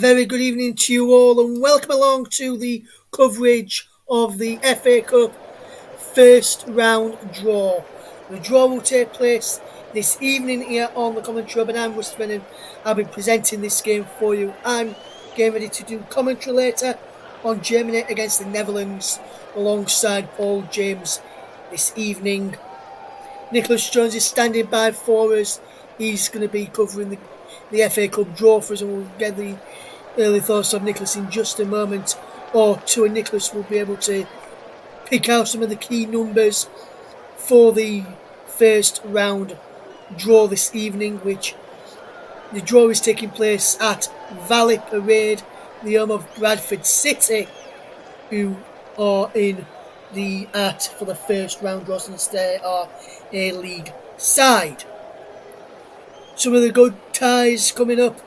very good evening to you all and welcome along to the coverage of the FA Cup first round draw. The draw will take place this evening here on the commentary, and I'm Russ Brennan. I'll be presenting this game for you. I'm getting ready to do commentary later on Germany against the Netherlands alongside Paul James this evening. Nicholas Jones is standing by for us. He's going to be covering the FA Cup draw for us, and we'll get the early thoughts of Nicholas in just a moment or two, and Nicholas will be able to pick out some of the key numbers for the first round draw this evening, which the draw is taking place at Valley Parade, the home of Bradford City, who are in the for the first round draw since they are a league side. Some of the good ties coming up.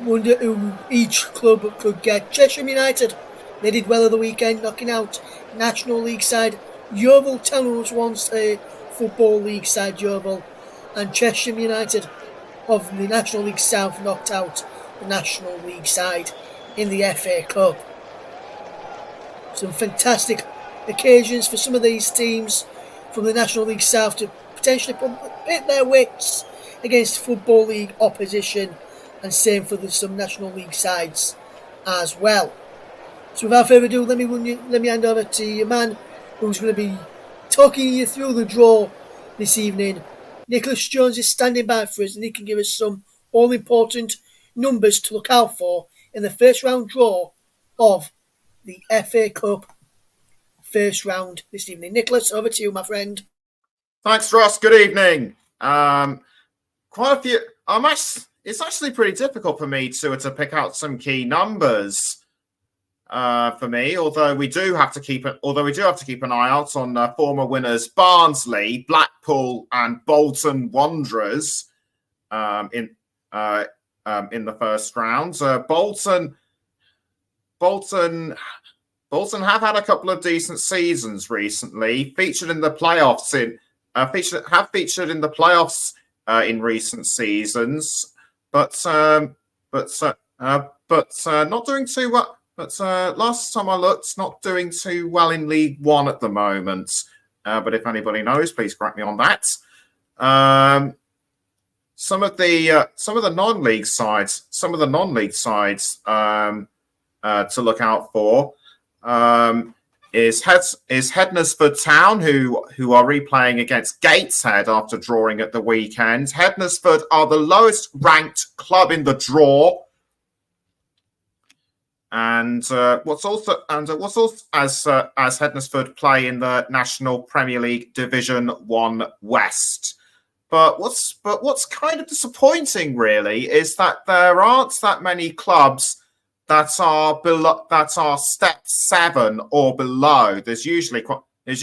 Wonder who each club could get. Cheshire United, they did well at the weekend, knocking out National League side Yeovil Town, was once a Football League side, Yeovil, and Cheshire United of the National League South knocked out the National League side in the FA Cup. Some fantastic occasions for some of these teams from the National League South to potentially pit their wits against Football League opposition, and same for some National League sides as well. So without further ado, let me hand over to your man who's going to be talking you through the draw this evening. Nicholas Jones is standing by for us, and he can give us some all-important numbers to look out for in the first round draw of the FA Cup first round this evening. Nicholas, over to you, my friend. Thanks, Ross. Good evening. Quite a few. It's actually pretty difficult for me to pick out some key numbers for me. Although we do have to keep an eye out on former winners Barnsley, Blackpool, and Bolton Wanderers in the first round. Bolton have had a couple of decent seasons recently. Featured in the playoffs in recent seasons, but not doing too well. But last time I looked, not doing too well in League One at the moment. But if anybody knows, please correct me on that. Some of the non-league sides to look out for is Hednesford Town, who are replaying against Gateshead after drawing at the weekend. Hednesford are the lowest ranked club in the draw, and what's also as Hednesford play in the National Premier League Division 1 West. But what's kind of disappointing, really, is that there aren't that many clubs that are step 7 or below. There's usually quite a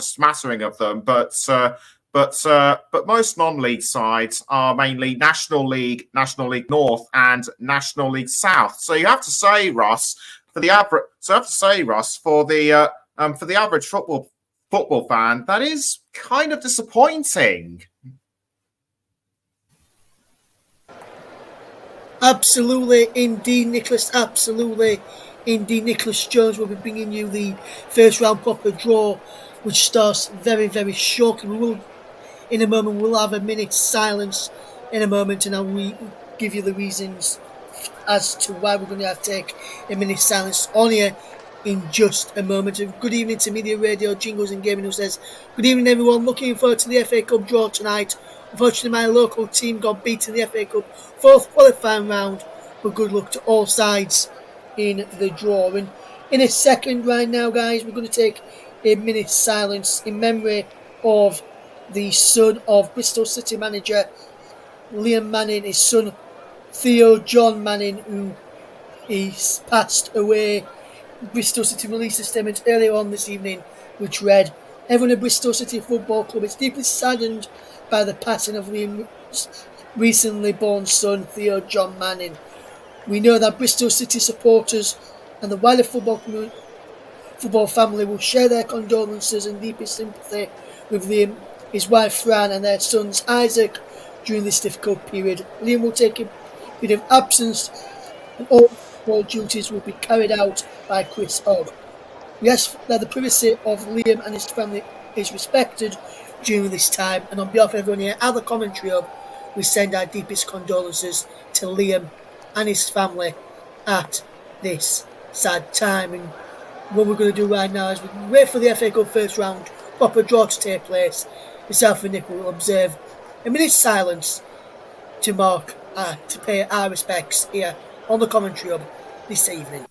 smattering of them, but most non-league sides are mainly National League North, and National League South. So you have to say, Russ, for the average football fan, that is kind of disappointing. Absolutely, indeed, Nicholas. Absolutely, indeed. Nicholas Jones will be bringing you the first round proper draw, which starts very, very shortly. In a moment, we'll have a minute's silence in a moment, and I'll give you the reasons as to why we're going to have to take a minute's silence on here in just a moment. Good evening to Media Radio, Jingles and Gaming, who says, good evening, everyone. Looking forward to the FA Cup draw tonight. Unfortunately, my local team got beaten in the FA Cup fourth qualifying round, but good luck to all sides in the draw. And in a second right now, guys, we're going to take a minute's silence in memory of the son of Bristol City manager Liam Manning, his son Theo John Manning, who is passed away. Bristol City released a statement earlier on this evening which read, everyone at Bristol City Football Club is deeply saddened by the passing of Liam's recently born son, Theo John Manning. We know that Bristol City supporters and the wider football family will share their condolences and deepest sympathy with Liam, his wife Fran, and their sons Isaac during this difficult period. Liam will take a bit of absence and all football duties will be carried out by Chris Hogg. We ask that the privacy of Liam and his family is respected during this time, and on behalf of everyone here at the Commentary Hub, we send our deepest condolences to Liam and his family at this sad time. And what we're going to do right now is we wait for the FA Cup first round proper draw to take place. Myself and Nick will observe a minute's silence to pay our respects here on the Commentary Hub this evening.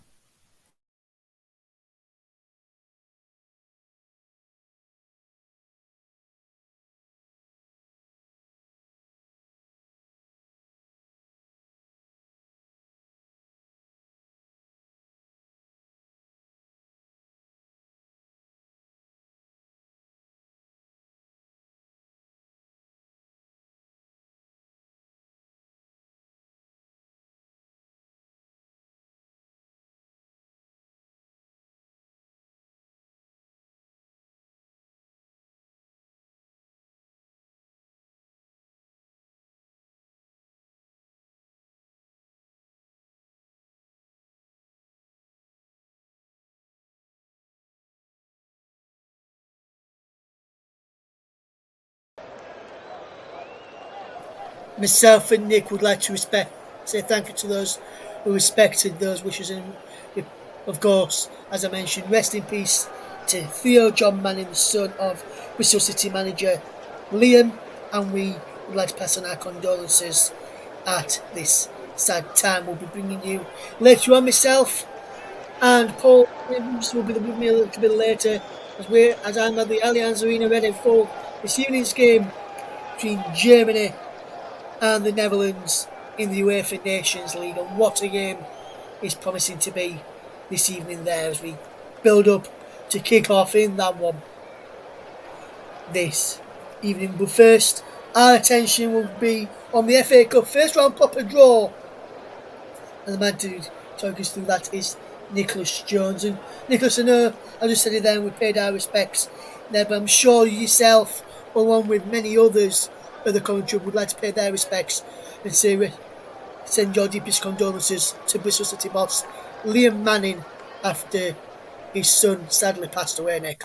Myself and Nick would like to say thank you to those who respected those wishes, and of course, as I mentioned, rest in peace to Theo John Manning, the son of Bristol City manager Liam, and we would like to pass on our condolences at this sad time. We'll be bringing you later on. Myself and Paul Williams will be with me a little bit later as I'm at the Allianz Arena ready for this evening's game between Germany and the Netherlands in the UEFA Nations League. And what a game is promising to be this evening there as we build up to kick off in that one this evening. But first, our attention will be on the FA Cup first round proper draw. And the man to talk us through that is Nicholas Jones. And Nicholas, I know I just said it then, we paid our respects there, but I'm sure yourself, along with many others of the Commentary, would like to pay their respects and send your deepest condolences to Bristol City boss Liam Manning after his son sadly passed away, Nick.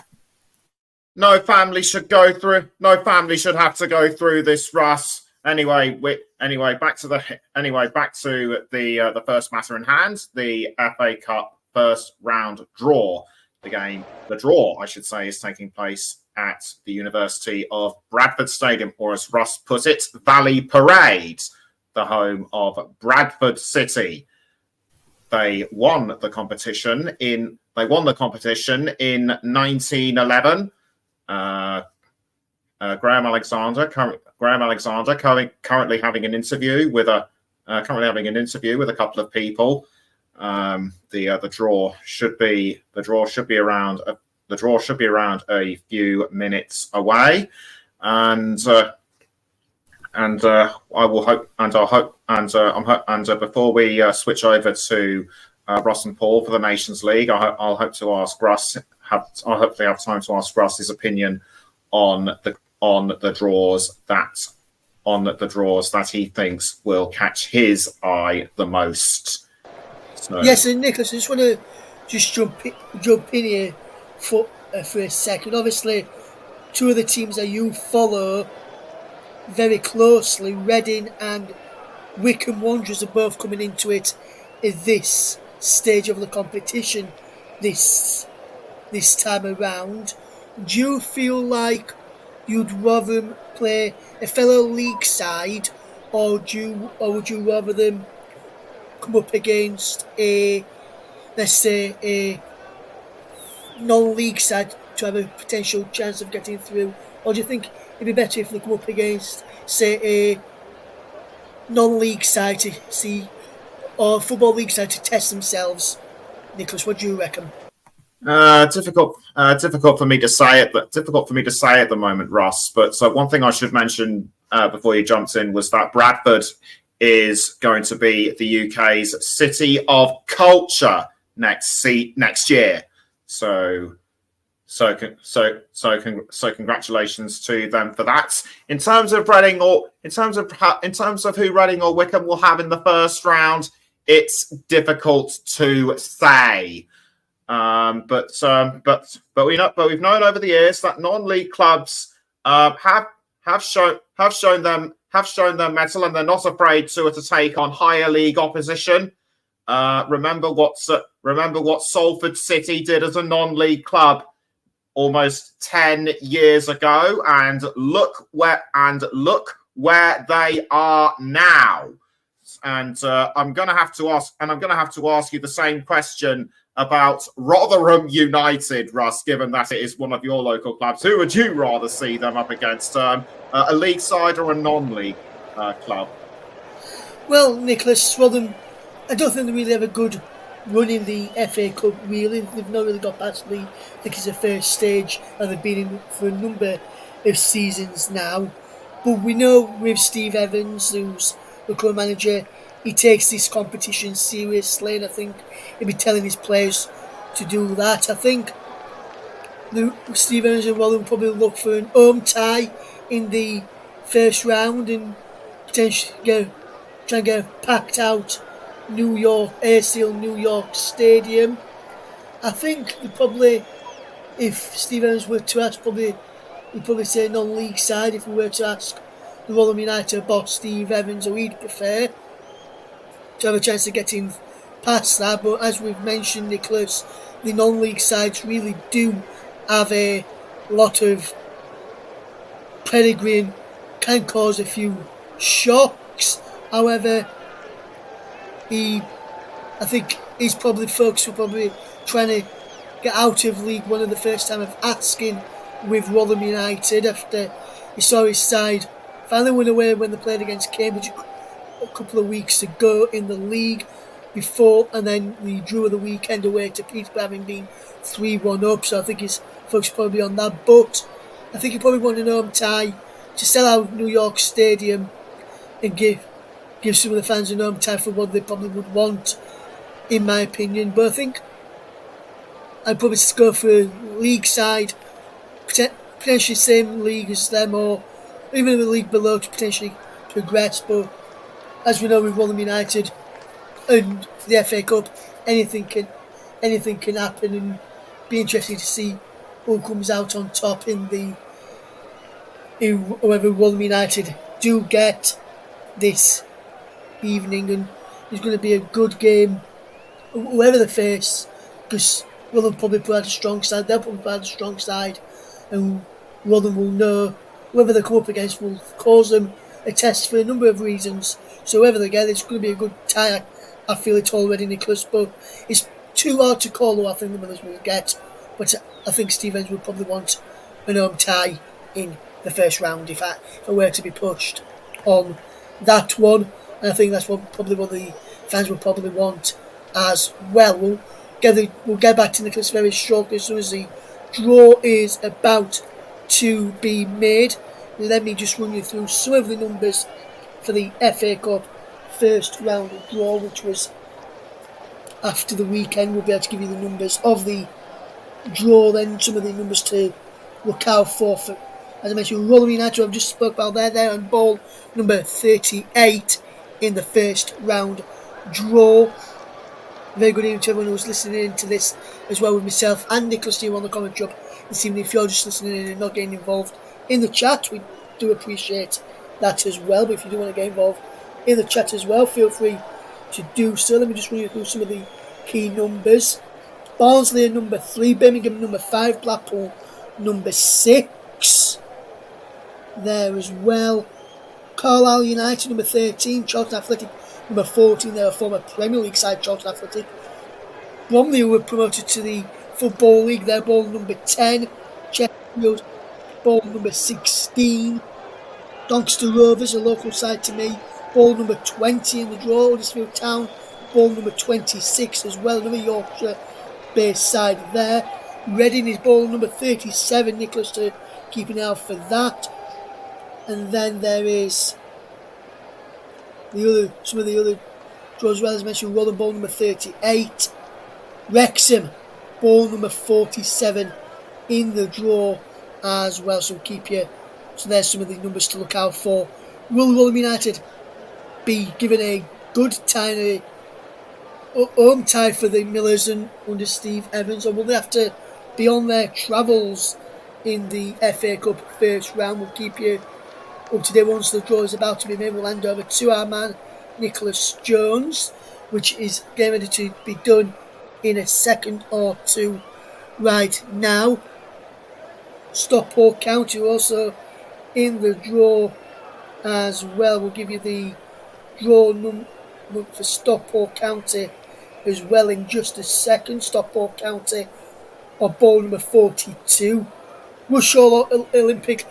No family should have to go through this, Russ. Anyway, back to the first matter in hand, the FA Cup first round draw. The draw, I should say, is taking place at the University of Bradford Stadium, or as Russ put it, Valley Parade, the home of Bradford City. They won the competition in 1911. Graham Alexander currently having an interview with a couple of people. The draw should be around a few minutes away, and before we switch over to Ross and Paul for the Nations League, I'll hope to ask Russ. I'll hopefully have time to ask Russ his opinion on the draws that he thinks will catch his eye the most. So. Yes, and Nicholas, I just want to jump in here for a second. Obviously, two of the teams that you follow very closely, Reading and Wycombe Wanderers, are both coming into it at this stage of the competition this time around. Do you feel like you'd rather play a fellow league side, or would you rather them come up against a non-league side to have a potential chance of getting through? Or do you think it'd be better if they come up against, say, a non-league side to see, or a football league side to test themselves? Nicholas, what do you reckon? Difficult for me to say at the moment, Ross. But so one thing I should mention before you jumped in was that Bradford is going to be the UK's City of Culture next year. So congratulations to them for that. In terms of who Reading or Wycombe will have in the first round, it's difficult to say. But we've known over the years that non-league clubs have shown their mettle, and they're not afraid to take on higher league opposition. Remember what Salford City did as a non-league club almost 10 years ago, and look where they are now. And I'm going to have to ask you the same question about Rotherham United, Russ, given that it is one of your local clubs. Who would you rather see them up against, a league side or a non-league club? Well, Nicholas, Rotherham, I don't think they really have a good run in the FA Cup, really. They've not really got past I think it's the first stage, and they've been in for a number of seasons now. But we know with Steve Evans, who's the current manager, he takes this competition seriously, and I think he'll be telling his players to do that. I think Steve Evans and Rotherham probably look for an home tie in the first round and potentially try and get a packed out AirSeal New York Stadium. I think if Steve Evans were to ask, he'd probably say non-league side. If we were to ask the Rotherham United boss Steve Evans, who he'd prefer to have a chance of getting past that. But as we've mentioned, Nicholas, the non-league sides really do have a lot of pedigree and can cause a few shocks. However, I think his focus will probably trying to get out of League One in the first time of asking with Rotherham United after he saw his side finally win away when they played against Cambridge a couple of weeks ago in the league before, and then we drew the weekend away to Peterborough, having been 3-1 up. So I think his focus probably on that. But I think he probably want an home tie to sell out New York Stadium and give some of the fans an home tie for what they probably would want, in my opinion. But I think I'd probably go for a league side, potentially same league as them, or even the league below to potentially progress. But as we know with Rotherham United and the FA Cup, anything can happen, and be interesting to see who comes out on top in whoever Rotherham United do get this evening. And it's going to be a good game whoever they face, because Rotherham probably put out a strong side, they'll probably put out a strong side, and Rotherham will know whoever they come up against will cause them a test for a number of reasons. So whoever they get, it's going to be a good tie. I feel it already, Nicholas, but it's too hard to call who I think the winners will get. But I think Steve Evans would probably want an home tie in the first round if I were to be pushed on that one. And I think that's what the fans will probably want as well. We'll get back to Nicholas very shortly as soon as the draw is about to be made. Let me just run you through some of the numbers for the FA Cup first round draw, which was after the weekend. We'll be able to give you the numbers of the draw, then some of the numbers to look out for. As I mentioned, Rotherham United, I've just spoke about there on ball number 38 in the first round draw. Very good evening to everyone who's listening in to this as well, with myself and Nicholas Steele on the comment job this evening. If you're just listening in and not getting involved in the chat, we do appreciate that as well. But if you do want to get involved in the chat as well, feel free to do so. Let me just run you through some of the key numbers. Barnsley number 3, Birmingham number 5, Blackpool number 6 there as well. Carlisle United number 13, Charlton Athletic number 14, they're a former Premier League side, Charlton Athletic. Bromley, who were promoted to the Football League, they're ball number 10. Sheffield, ball number 16. Doncaster Rovers, a local side to me, ball number 20 in the draw. Huddersfield Town, ball number 26 as well, another Yorkshire-based side there. Reading is ball number 37, Nicholas, to keep an eye out for that. And then there is some of the other draws as well. As I mentioned, Rotherham, ball number 38. Wrexham, ball number 47 in the draw as well. So there's some of the numbers to look out for. Will Rotherham United be given a good time, home tie for the Millers and under Steve Evans, or will they have to be on their travels in the FA Cup first round? We'll keep you up to date once the draw is about to be made. We'll hand over to our man Nicholas Jones, which is getting ready to be done in a second or two right now. Stockport County also in the draw as well. We'll give you the draw number for Stockport County as well in just a second. Stockport County are ball number 42. Rushall Olympic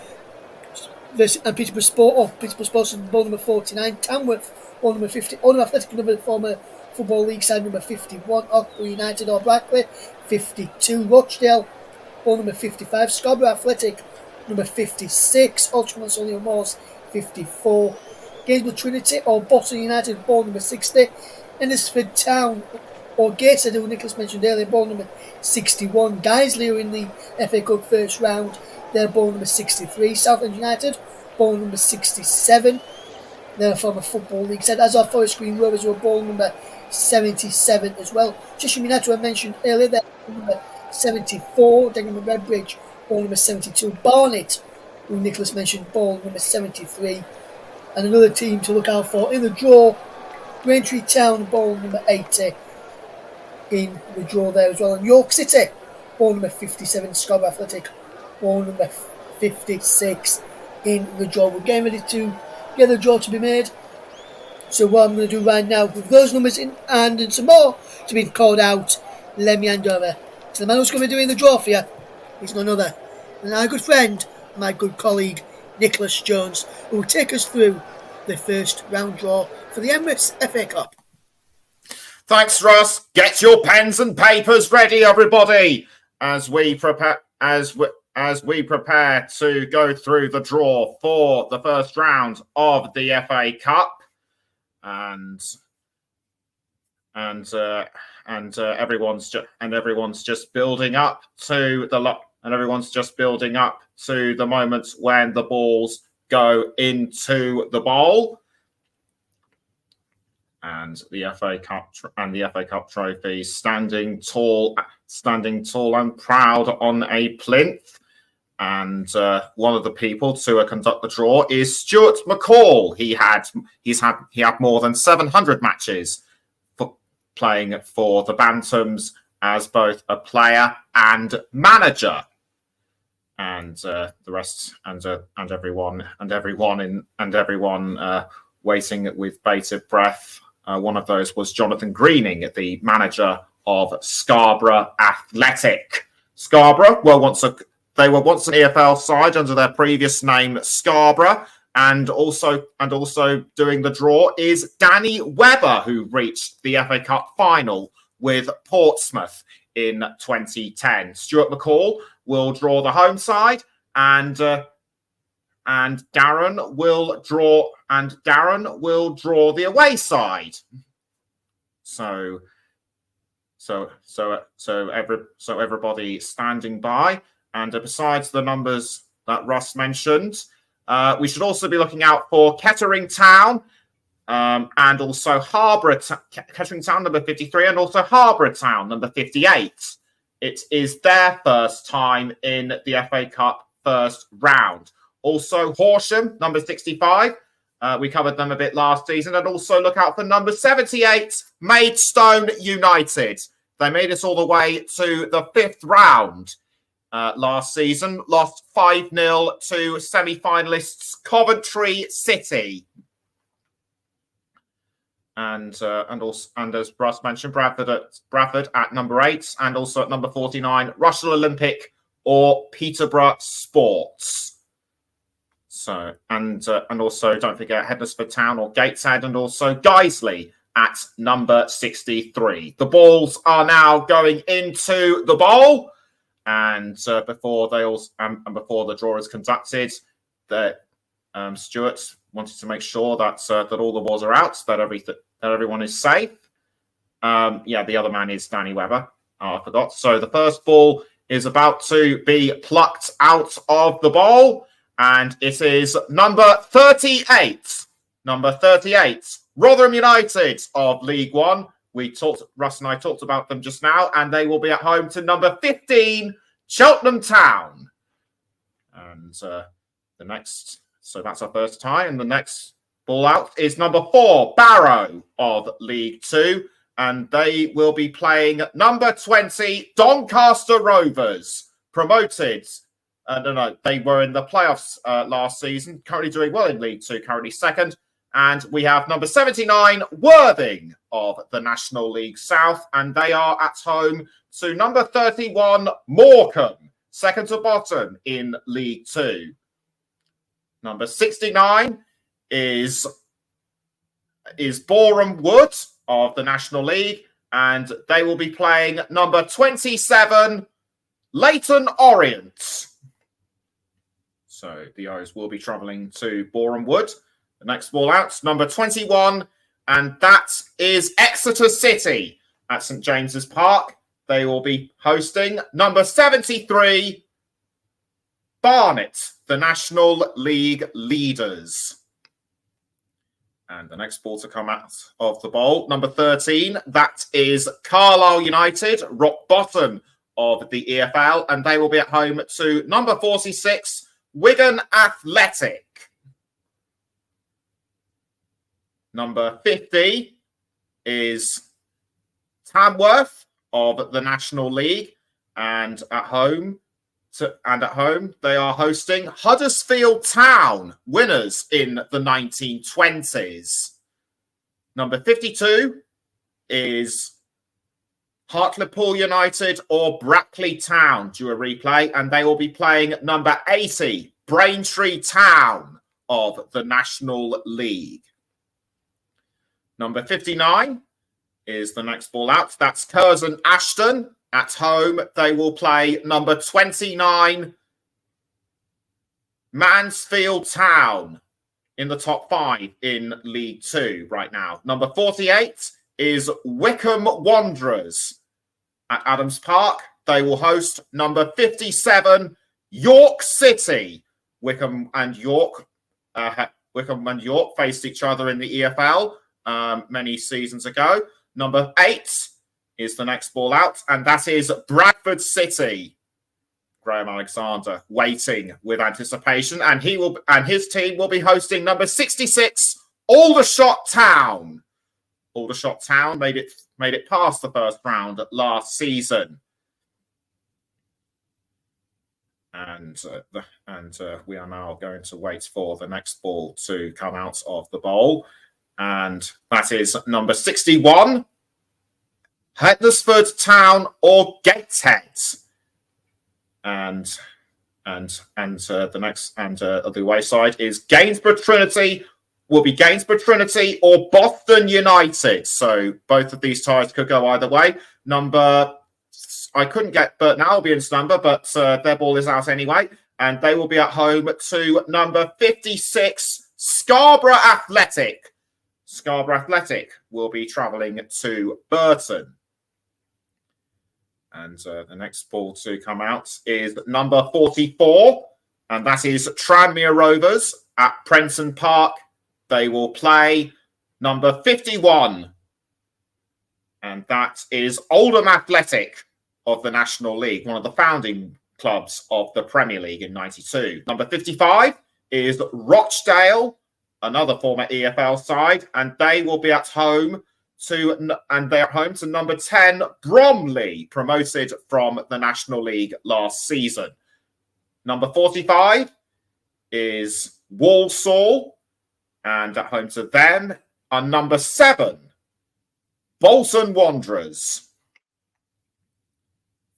and Peterborough Sport, or Peterborough Sports, ball number 49. Tamworth, ball number 50. Oldham Athletic, number former Football League side, number 51. Oxford United or Brackley, 52. Rochdale, ball number 55. Scarborough Athletic, number 56. Ultraman Solihull Moors, 54. Gainsborough Trinity or Boston United, ball number 60. Ennisford Town or Gateshead, who Nicholas mentioned earlier, ball number 61. Guiseley are in the FA Cup first round, they're ball number 63. Southend United, ball number 67. They're from a Football League side, as are Forest Green Rovers, who are ball number 77 as well. Cheshire United, who I mentioned earlier, they're ball number 74. Dagenham Redbridge, ball number 72. Barnet, who Nicholas mentioned, ball number 73. And another team to look out for in the draw, Braintree Town, ball number 80 in the draw there as well. And York City, ball number 57. Scarborough Athletic, ball number 56 in the draw. We're getting ready to get the draw to be made. So what I'm going to do right now, with those numbers in hand and some more to be called out, let me hand over to the man who's going to be doing the draw for you. He's none other than our good friend, my good colleague, Nicholas Jones, who will take us through the first round draw for the Emirates FA Cup. Thanks, Russ. Get your pens and papers ready, everybody, as we prepare to go through the draw for the first round of the FA Cup, and everyone's just building up to the moment when the balls go into the bowl, and the FA Cup trophy standing tall and proud on a plinth. And one of the people to conduct the draw is Stuart McCall. He had more than 700 matches for playing for the Bantams as both a player and manager. And the rest, and everyone waiting with bated breath. One of those was Jonathan Greening, the manager of Scarborough Athletic. Scarborough were once an EFL side under their previous name Scarborough, and also doing the draw is Danny Webber, who reached the FA Cup final with Portsmouth in 2010. Stuart McCall will draw the home side, and Darren will draw the away side. So everybody standing by. And besides the numbers that Russ mentioned, we should also be looking out for Kettering Town, and also Kettering Town number 53, and also Harborough Town number 58. It is their first time in the FA Cup first round. Also Horsham number 65. We covered them a bit last season. And also look out for number 78, Maidstone United. They made it all the way to the fifth round last season. Lost 5-0 to semi-finalists Coventry City. And as Russ mentioned, Bradford at number 8, and also at number 49, Rushall Olympic or Peterborough Sports. So and also don't forget Hednesford Town or Gateshead, and also Guiseley at number 63. The balls are now going into the bowl, and before the draw is conducted, Stuart wanted to make sure that all the balls are out, that everyone is safe. The other man is Danny Webber. I forgot. So the first ball is about to be plucked out of the bowl, and it is number 38. Number 38, Rotherham United of League One Russ and I talked about them just now, and they will be at home to number 15, Cheltenham Town. And so that's our first tie, and the next ball out is number 4, Barrow of League 2, and they will be playing number 20, Doncaster Rovers, promoted. They were in the playoffs last season, currently doing well in League 2, currently second. And we have number 79, Worthing of the National League South, and they are at home to number 31, Morecambe, second to bottom in League 2. Number 69 is Boreham Wood of the National League, and they will be playing number 27, Leyton Orient. So the O's will be travelling to Boreham Wood. The next ball out, number 21, and that is Exeter City at St James's Park. They will be hosting number 73, Barnet, the National League leaders. And the next ball to come out of the bowl, number 13, that is Carlisle United, rock bottom of the EFL, and they will be at home to number 46, Wigan Athletic. Number 50 is Tamworth of the National League, and at home they are hosting Huddersfield Town, winners in the 1920s. Number 52 is Hartlepool United or Brackley Town, due a replay, and they will be playing number 80, Braintree Town of the National League. Number 59 is the next ball out. That's Curzon Ashton. At home, they will play number 29, Mansfield Town, in the top 5 in League 2 right now. Number 48 is Wycombe Wanderers. At Adams Park, they will host number 57, York City. Wycombe and York faced each other in the EFL many seasons ago. Number 8 is the next ball out, and that is Bradford City. Graham Alexander waiting with anticipation, and his team will be hosting number 66, Aldershot Town. Aldershot Town made it past the first round last season. And we are now going to wait for the next ball to come out of the bowl. And that is number 61, Hednesford Town or Gateshead. And the away side is Gainsborough Trinity, will be Gainsborough Trinity or Boston United. So both of these ties could go either way. I couldn't get Burton Albion's number, but their ball is out anyway. And they will be at home to number 56, Scarborough Athletic. Scarborough Athletic will be travelling to Burton. And the next ball to come out is number 44, and that is Tranmere Rovers at Prenton Park. They will play number 51, and that is Oldham Athletic of the National League, one of the founding clubs of the Premier League in '92. Number 55 is Rochdale, another former EFL side, and they will be at home to number 10, Bromley, promoted from the National League last season. Number 45 is Walsall, and at home to them are number 7, Bolton Wanderers,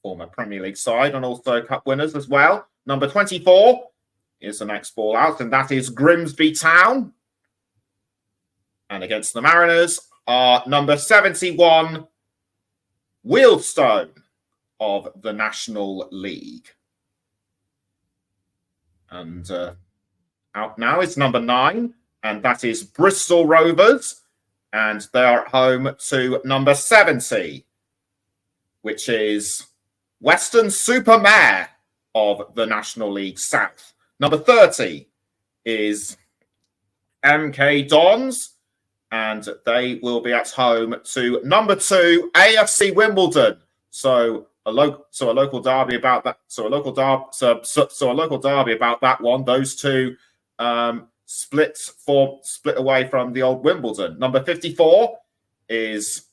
former Premier League side and also Cup winners as well. Number 24 is the next ball out, and that is Grimsby Town. And against the Mariners are number 71, Wealdstone of the National League. And out now is number 9, and that is Bristol Rovers. And they are at home to number 70, which is Weston-super-Mare of the National League South. Number 30 is MK Dons. and they will be at home to number 2 AFC Wimbledon. So a local derby about that. So a local derby about that one. Those two split away from the old Wimbledon. Number 54 is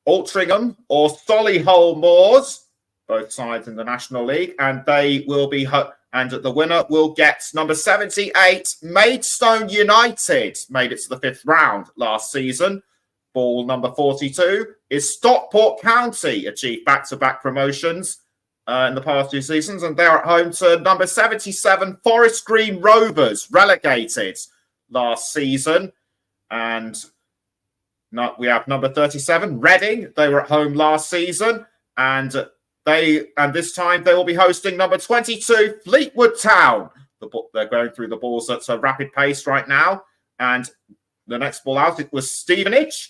Altrincham or Solihull Moors, both sides in the National League, and they will be and the winner will get number 78 Maidstone United. Made it to the 5th round last season. Ball number 42 is Stockport County, achieved back-to-back promotions in the past 2 seasons, and they're at home to number 77 Forest Green Rovers, relegated last season. And we have number 37 Reading. They were at home last season, and this time they will be hosting number 22 Fleetwood Town. They're going through the balls at a rapid pace right now, and the next ball out, it was Stevenage.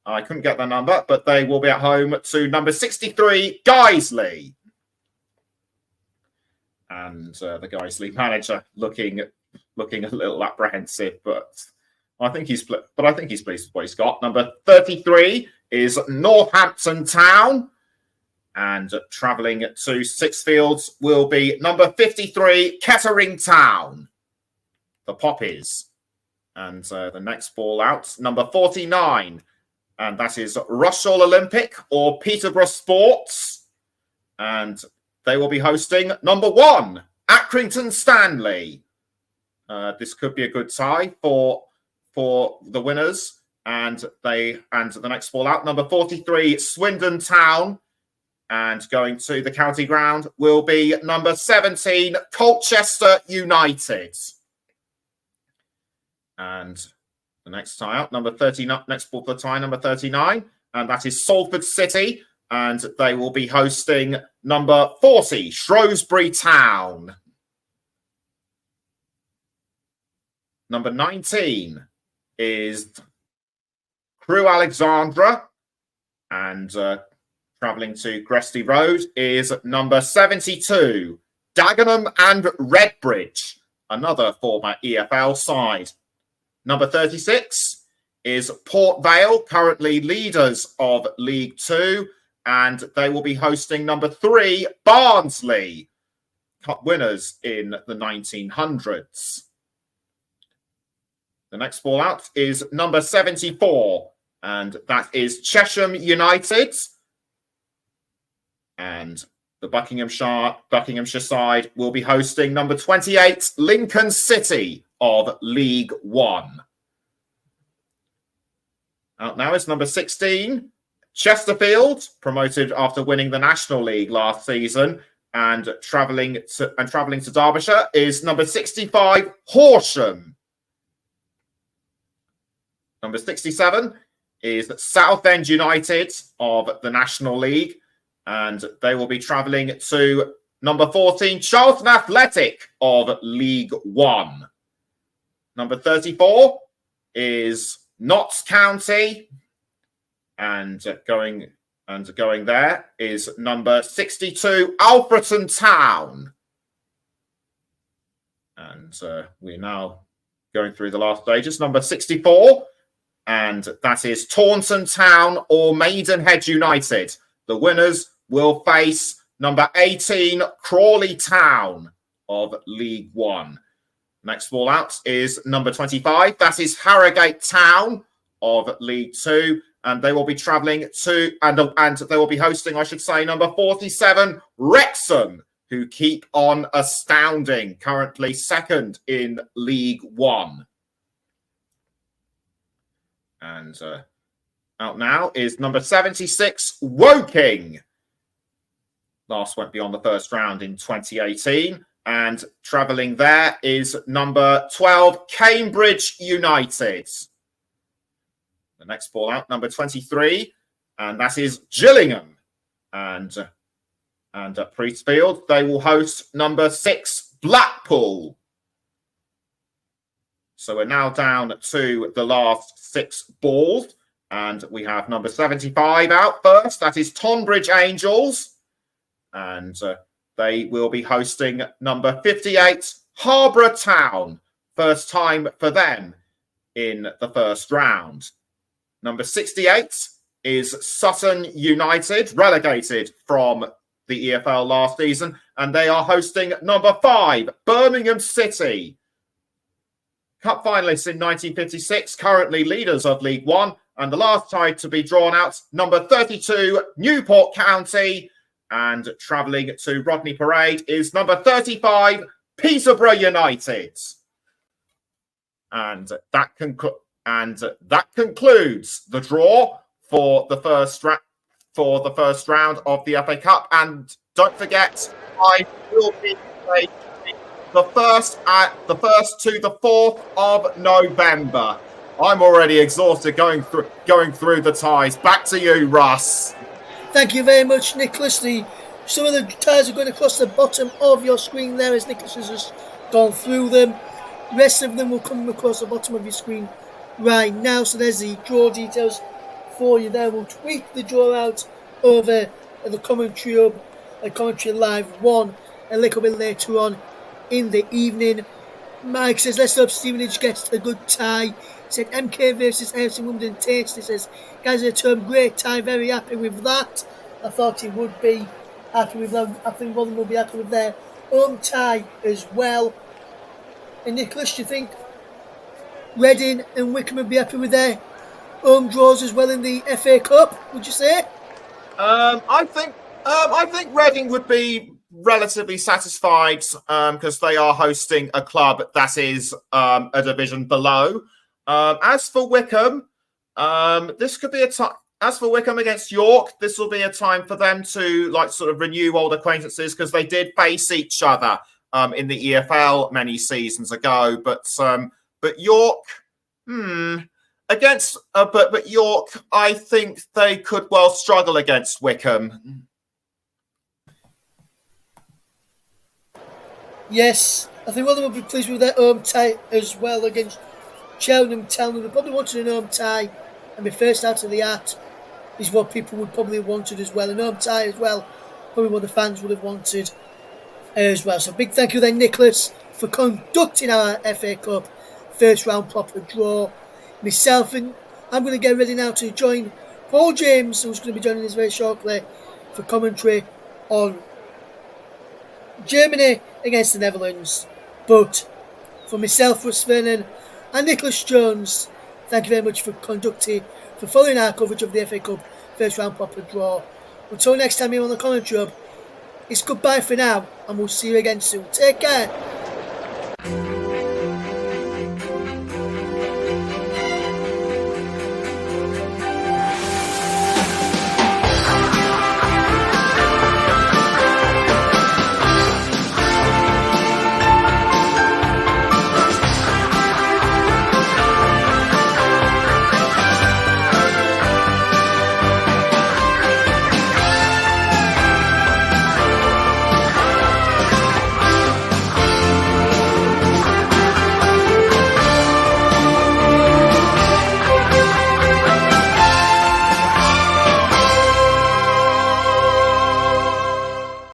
I couldn't get the number, but they will be at home to number 63 Guiseley. And the Guiseley manager looking a little apprehensive, but I think he's pleased with what he's got. Number 33 is Northampton Town, and travelling to Sixfields will be number 53 Kettering Town, the Poppies. And the next ball out, number 49, and that is Rushall Olympic or Peterborough Sports, and they will be hosting number 1 Accrington Stanley. This could be a good tie for the winners, and the next ball out, number 43 Swindon Town, and going to the county ground will be number 17 Colchester United. And the next tie out, number 39, next ball for tie, number 39, and that is Salford City, and they will be hosting number 40 Shrewsbury Town. Number 19 is Crewe Alexandra, and travelling to Gresty Road is number 72 Dagenham and Redbridge, another former EFL side. Number 36 is Port Vale, currently leaders of League 2, and they will be hosting number 3 Barnsley, cup winners in the 1900s. The next ball out is number 74, and that is Chesham United. And the Buckinghamshire side will be hosting number 28 Lincoln City of League 1. Out now is number 16 Chesterfield, promoted after winning the National League last season, and travelling to Derbyshire is number 65 Horsham. Number 67 is Southend United of the National League, and they will be travelling to number 14 Charlton Athletic of League 1. Number 34 is Notts County, and going there is number 62 Alfreton Town. And we're now going through the last stages. Number 64, and that is Taunton Town or Maidenhead United. The winners will face number 18 Crawley Town of League 1. Next ball out is number 25. That is Harrogate Town of League 2. And they will be travelling to, and they will be hosting, I should say, number 47, Wrexham, who keep on astounding, currently second in League 1. And out now is number 76, Woking. Last went beyond the first round in 2018. And travelling there is number 12, Cambridge United. The next ball out, number 23, and that is Gillingham. And at Priestfield, they will host number 6, Blackpool. So we're now down to the last 6 balls, and we have number 75 out first. That is Tonbridge Angels, and they will be hosting number 58, Harborough Town. First time for them in the first round. Number 68 is Sutton United, relegated from the EFL last season, and they are hosting number 5, Birmingham City. Cup finalists in 1956, currently leaders of League One, and the last tie to be drawn out, number 32, Newport County, and travelling to Rodney Parade is number 35, Peterborough United. And that concludes the draw for the first round of the FA Cup. And don't forget, I will be playing the first to the 4th of November. I'm already exhausted going through the ties. Back to you, Russ. Thank you very much, Nicholas. Some of the ties are going across the bottom of your screen there as Nicholas has just gone through them. The rest of them will come across the bottom of your screen right now. So there's the draw details for you there. We'll tweet the draw out over at the Commentary Live 1 a little bit later on in the evening. Mike says, let's hope Stevenage gets a good tie. He said MK versus AFC Wimbledon Taste. He says, guys, a term great tie, very happy with that. I thought he would be happy with that. I think Rotherham will be happy with their home tie as well. And Nicholas, do you think Reading and Wycombe would be happy with their home draws as well in the FA Cup, would you say? I think Reading would be relatively satisfied because they are hosting a club that is a division below. As for Wycombe, this could be a time. As for Wycombe against York, this will be a time for them to sort of renew old acquaintances because they did face each other in the EFL many seasons ago. But York, but York, I think they could well struggle against Wycombe. Yes, I think Rotherham will be pleased with their home tie as well against Cheltenham Town. They probably wanted an home tie and be first out of the hat is what people would probably have wanted as well. An home tie as well, probably what the fans would have wanted as well. So big thank you then, Nicholas, for conducting our FA Cup first round proper draw. Myself and I'm going to get ready now to join Paul James, who's going to be joining us very shortly for commentary on Germany against the Netherlands. But for myself, Russ Vernon, and Nicholas Jones, thank you very much for following our coverage of the FA Cup first round proper draw. Until next time here on the Commentary Hub, it's goodbye for now, and we'll see you again soon. Take care.